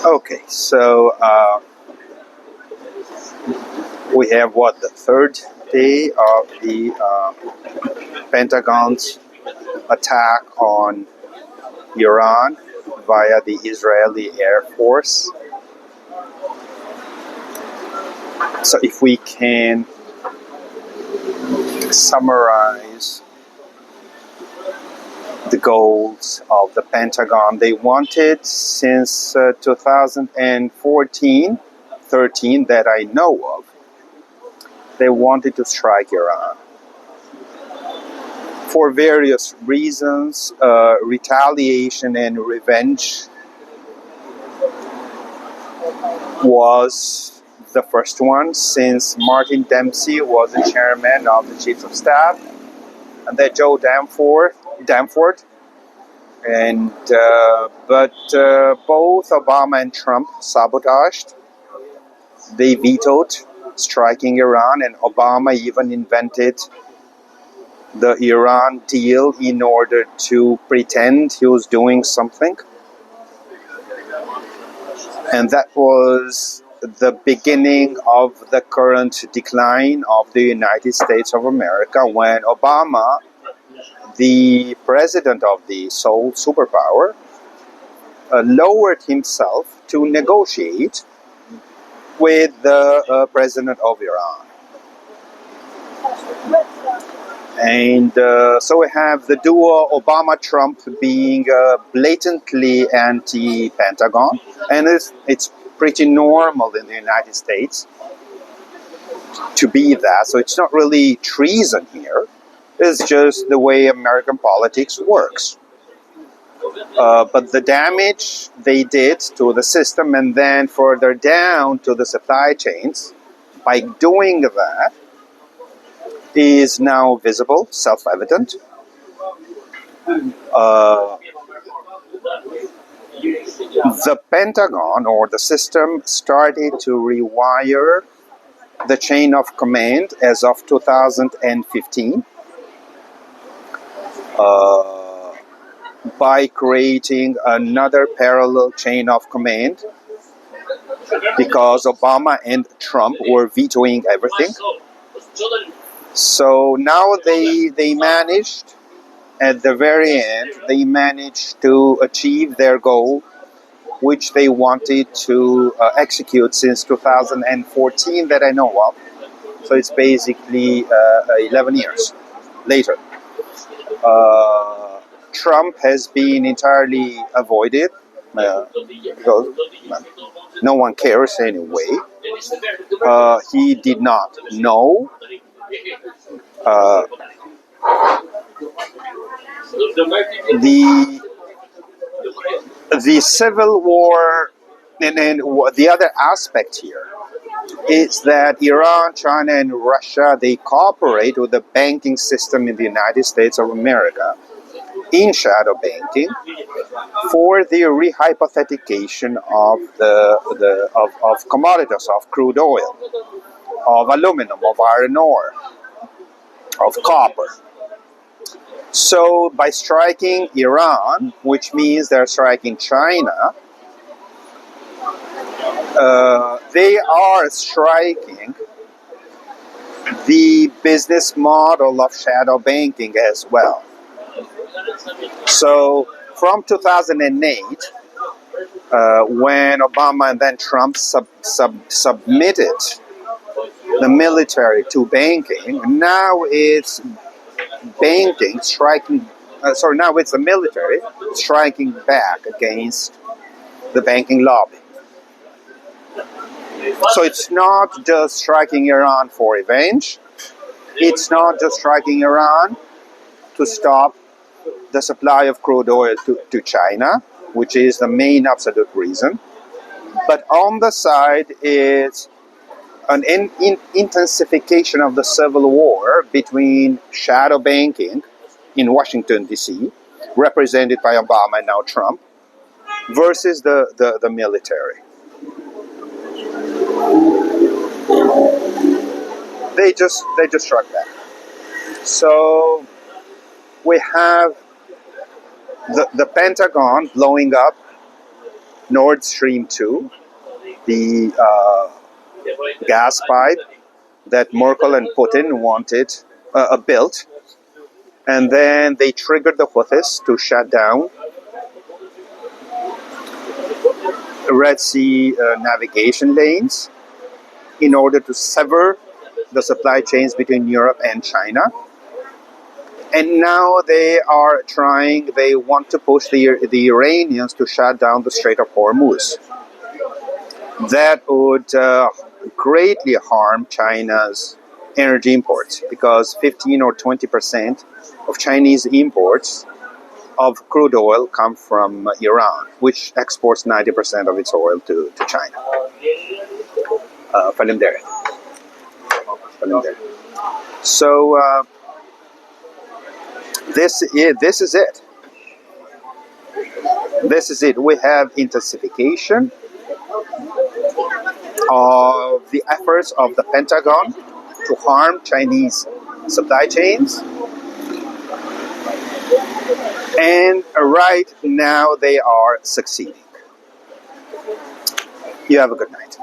Okay, so we have the third day of the Pentagon's attack on Iran via the Israeli Air Force. So if we can summarize the goals of the Pentagon, they wanted since 2014, 13 that I know of, they wanted to strike Iran. For various reasons, retaliation and revenge was the first one, since Martin Dempsey was the chairman of the Chiefs of Staff, and then Joe Danforth, and but both Obama and Trump sabotaged. They vetoed striking Iran, and Obama even invented the Iran deal in order to pretend he was doing something. And that was the beginning of the current decline of the United States of America, when Obama, the president of the sole superpower, lowered himself to negotiate with the president of Iran. And so we have the duo Obama-Trump being blatantly anti-Pentagon, and it's pretty normal in the United States to be that. So it's not really treason here. It's just the way American politics works. But the damage they did to the system, and then further down to the supply chains, by doing that, is now visible, self-evident. The Pentagon, or the system, started to rewire the chain of command as of 2015 by creating another parallel chain of command, because Obama and Trump were vetoing everything. So now they managed, at the very end, they managed to achieve their goal, which they wanted to execute since 2014 that I know of. So it's basically 11 years later. Trump has been entirely avoided because no one cares anyway. He did not know. The civil war, and the other aspect here is that Iran, China, and Russia, they cooperate with the banking system in the United States of America in shadow banking for the rehypothecation of commodities, of crude oil, of aluminum, of iron ore, of copper. So by striking Iran, which means they're striking China, they are striking the business model of shadow banking as well. So from 2008, when Obama and then Trump submitted the military to banking, now it's banking striking, now it's the military striking back against the banking lobby. So it's not just striking Iran for revenge. It's not just striking Iran to stop the supply of crude oil to China, which is the main absolute reason. But on the side is an intensification of the civil war between shadow banking in Washington, D.C., represented by Obama and now Trump, versus the military. They just struck back. So we have the Pentagon blowing up Nord Stream 2, the gas pipe that Merkel and Putin wanted built, and then they triggered the Houthis to shut down Red Sea navigation lanes in order to sever the supply chains between Europe and China. And now they want to push the Iranians to shut down the Strait of Hormuz. That would greatly harm China's energy imports, because 15 or 20% of Chinese imports of crude oil come from Iran, which exports 90% of its oil to China. فالمداري. So this is it. This is it. We have intensification of the efforts of the Pentagon to harm Chinese supply chains. And right now they are succeeding. You have a good night.